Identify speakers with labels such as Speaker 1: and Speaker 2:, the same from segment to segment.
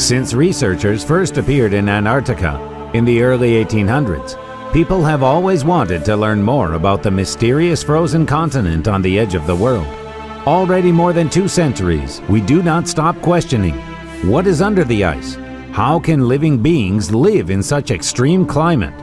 Speaker 1: Since researchers first appeared in Antarctica in the early 1800s, people have always wanted to learn more about the mysterious frozen continent on the edge of the world. Already more than 2 centuries, we do not stop questioning: what is under the ice? How can living beings live in such extreme climate?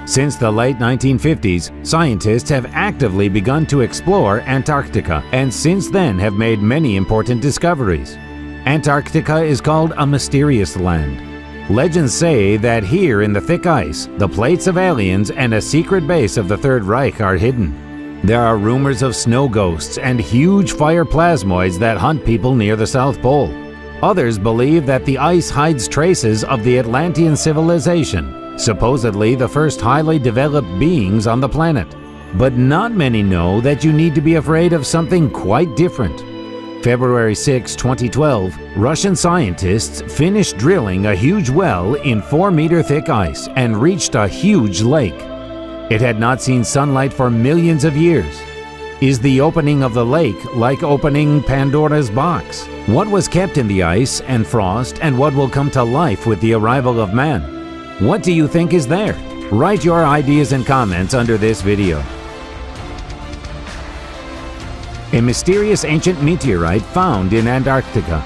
Speaker 1: Since the late 1950s, scientists have actively begun to explore Antarctica, and since then have made many important discoveries. Antarctica is called a mysterious land. Legends say that here in the thick ice, the plates of aliens and a secret base of the Third Reich are hidden. There are rumors of snow ghosts and huge fire plasmoids that hunt people near the South Pole. Others believe that the ice hides traces of the Atlantean civilization, supposedly the first highly developed beings on the planet. But not many know that you need to be afraid of something quite different. February 6, 2012, Russian scientists finished drilling a huge well in 4-meter thick ice and reached a huge lake. It had not seen sunlight for millions of years. Is the opening of the lake like opening Pandora's box? What was kept in the ice and frost, and what will come to life with the arrival of man? What do you think is there? Write your ideas and comments under this video. A mysterious ancient meteorite found in Antarctica.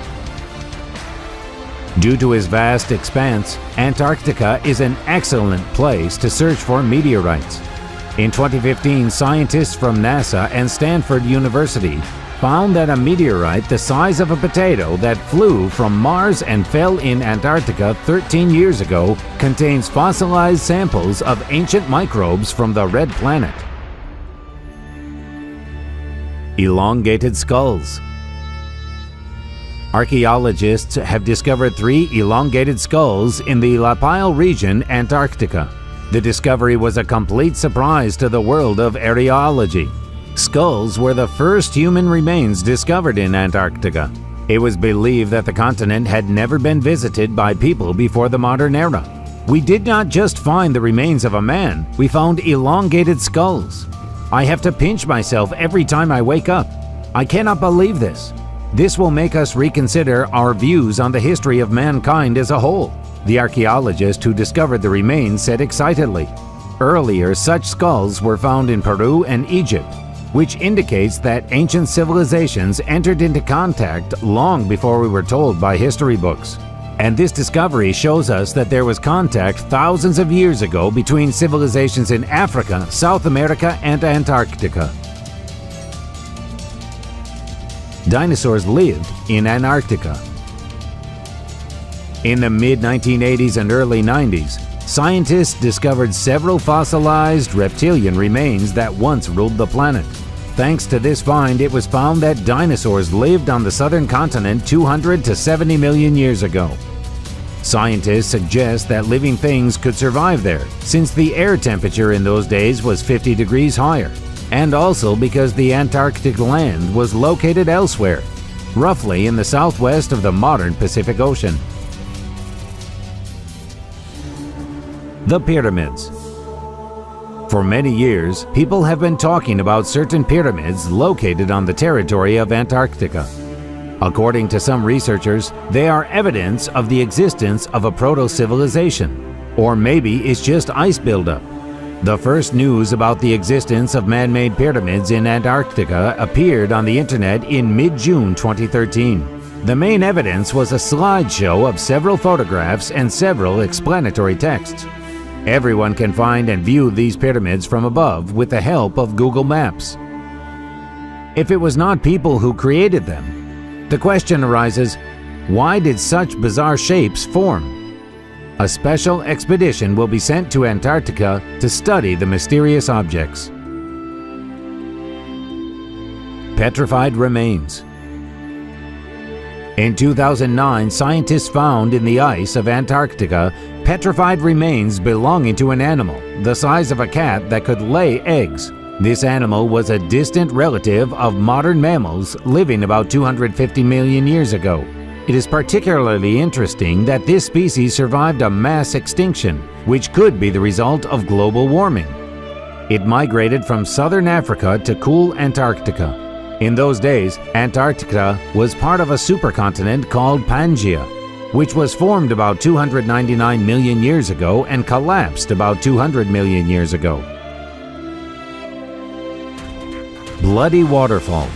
Speaker 1: Due to its vast expanse, Antarctica is an excellent place to search for meteorites. In 2015, scientists from NASA and Stanford University found that a meteorite the size of a potato that flew from Mars and fell in Antarctica 13 years ago contains fossilized samples of ancient microbes from the red planet. Elongated skulls. Archaeologists have discovered 3 elongated skulls in the Lapile region, Antarctica. The discovery was a complete surprise to the world of areology. Skulls were the first human remains discovered in Antarctica. It was believed that the continent had never been visited by people before the modern era. We did not just find the remains of a man, we found elongated skulls. I have to pinch myself every time I wake up. I cannot believe this. This will make us reconsider our views on the history of mankind as a whole, the archaeologist who discovered the remains said excitedly. Earlier, such skulls were found in Peru and Egypt, which indicates that ancient civilizations entered into contact long before we were told by history books. And this discovery shows us that there was contact thousands of years ago between civilizations in Africa, South America, and Antarctica. Dinosaurs lived in Antarctica. In the mid-1980s and early 90s, scientists discovered several fossilized reptilian remains that once ruled the planet. Thanks to this find, it was found that dinosaurs lived on the southern continent 200 to 70 million years ago. Scientists suggest that living things could survive there, since the air temperature in those days was 50 degrees higher, and also because the Antarctic land was located elsewhere, roughly in the southwest of the modern Pacific Ocean. The pyramids. For many years, people have been talking about certain pyramids located on the territory of Antarctica. According to some researchers, they are evidence of the existence of a proto-civilization, or maybe it's just ice buildup. The first news about the existence of man-made pyramids in Antarctica appeared on the internet in mid-June 2013. The main evidence was a slideshow of several photographs and several explanatory texts. Everyone can find and view these pyramids from above with the help of Google Maps. If it was not people who created them, the question arises, why did such bizarre shapes form? A special expedition will be sent to Antarctica to study the mysterious objects. Petrified remains. In 2009, scientists found in the ice of Antarctica petrified remains belonging to an animal the size of a cat that could lay eggs. This animal was a distant relative of modern mammals living about 250 million years ago. It is particularly interesting that this species survived a mass extinction, which could be the result of global warming. It migrated from southern Africa to cool Antarctica. In those days, Antarctica was part of a supercontinent called Pangaea. which was formed about 299 million years ago and collapsed about 200 million years ago. Bloody Waterfall.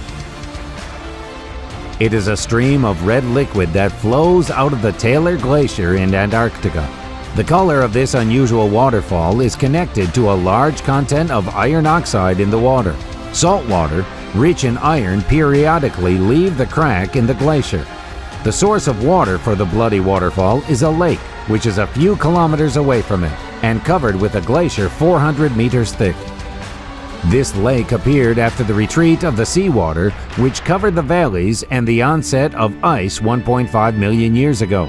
Speaker 1: It is a stream of red liquid that flows out of the Taylor Glacier in Antarctica. The color of this unusual waterfall is connected to a large content of iron oxide in the water. Salt water, rich in iron, periodically leave the crack in the glacier. The source of water for the Bloody Waterfall is a lake, which is a few kilometers away from it, and covered with a glacier 400 meters thick. This lake appeared after the retreat of the seawater, which covered the valleys and the onset of ice 1.5 million years ago.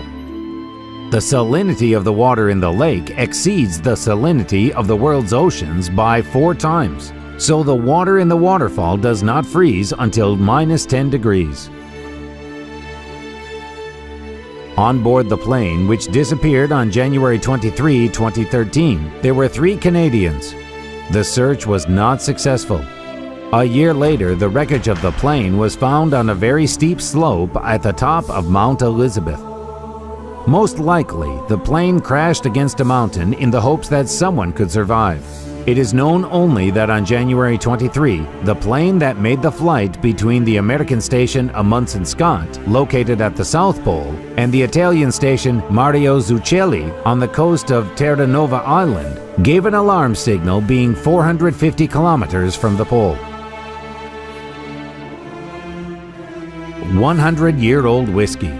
Speaker 1: The salinity of the water in the lake exceeds the salinity of the world's oceans by 4 times, so the water in the waterfall does not freeze until -10 degrees. On board the plane, which disappeared on January 23, 2013, there were 3 Canadians. The search was not successful. A year later, the wreckage of the plane was found on a very steep slope at the top of Mount Elizabeth. Most likely, the plane crashed against a mountain in the hopes that someone could survive. It is known only that on January 23, the plane that made the flight between the American station Amundsen Scott, located at the South Pole, and the Italian station Mario Zucchelli on the coast of Terranova Island, gave an alarm signal being 450 kilometers from the pole. 100-year-old whiskey.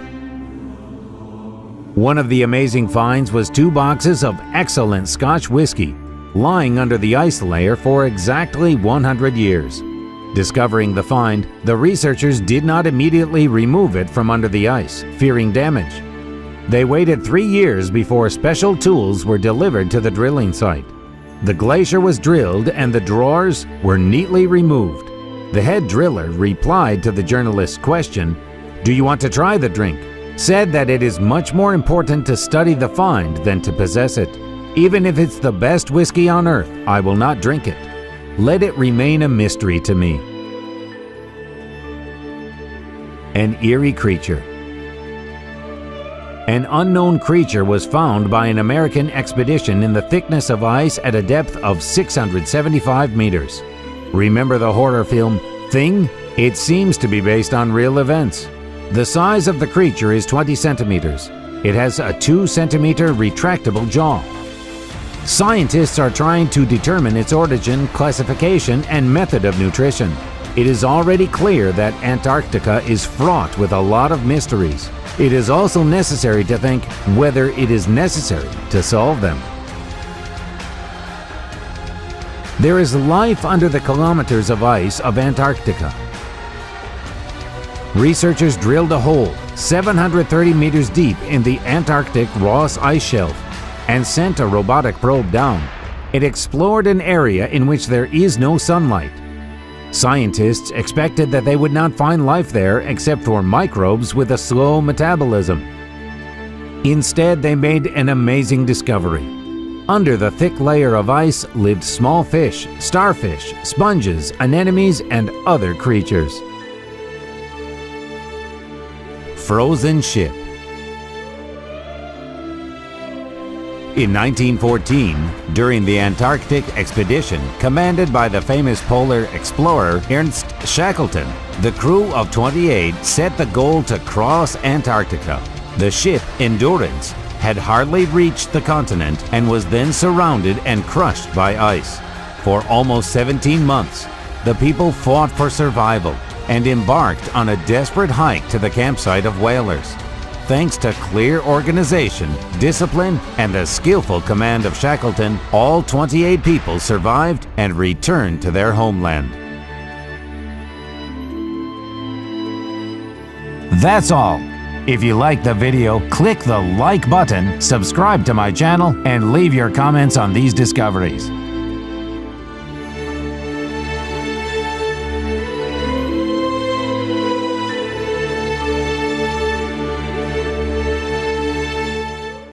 Speaker 1: One of the amazing finds was 2 boxes of excellent Scotch whiskey, lying under the ice layer for exactly 100 years. Discovering the find, the researchers did not immediately remove it from under the ice, fearing damage. They waited 3 years before special tools were delivered to the drilling site. The glacier was drilled and the drawers were neatly removed. The head driller replied to the journalist's question, "Do you want to try the drink?" said that it is much more important to study the find than to possess it. "Even if it's the best whiskey on earth, I will not drink it. Let it remain a mystery to me." An eerie creature. An unknown creature was found by an American expedition in the thickness of ice at a depth of 675 meters. Remember the horror film Thing? It seems to be based on real events. The size of the creature is 20 centimeters. It has a 2-centimeter retractable jaw. Scientists are trying to determine its origin, classification, and method of nutrition. It is already clear that Antarctica is fraught with a lot of mysteries. It is also necessary to think whether it is necessary to solve them. There is life under the kilometers of ice of Antarctica. Researchers drilled a hole 730 meters deep in the Antarctic Ross Ice Shelf and sent a robotic probe down. It explored an area in which there is no sunlight. Scientists expected that they would not find life there except for microbes with a slow metabolism. Instead, they made an amazing discovery. Under the thick layer of ice lived small fish, starfish, sponges, anemones, and other creatures. Frozen ship. In 1914, during the Antarctic expedition commanded by the famous polar explorer Ernst Shackleton, the crew of 28 set the goal to cross Antarctica. The ship, Endurance, had hardly reached the continent and was then surrounded and crushed by ice. For almost 17 months, the people fought for survival and embarked on a desperate hike to the campsite of whalers. Thanks to clear organization, discipline, and the skillful command of Shackleton, all 28 people survived and returned to their homeland. That's all. If you liked the video, click the like button, subscribe to my channel, and leave your comments on these discoveries.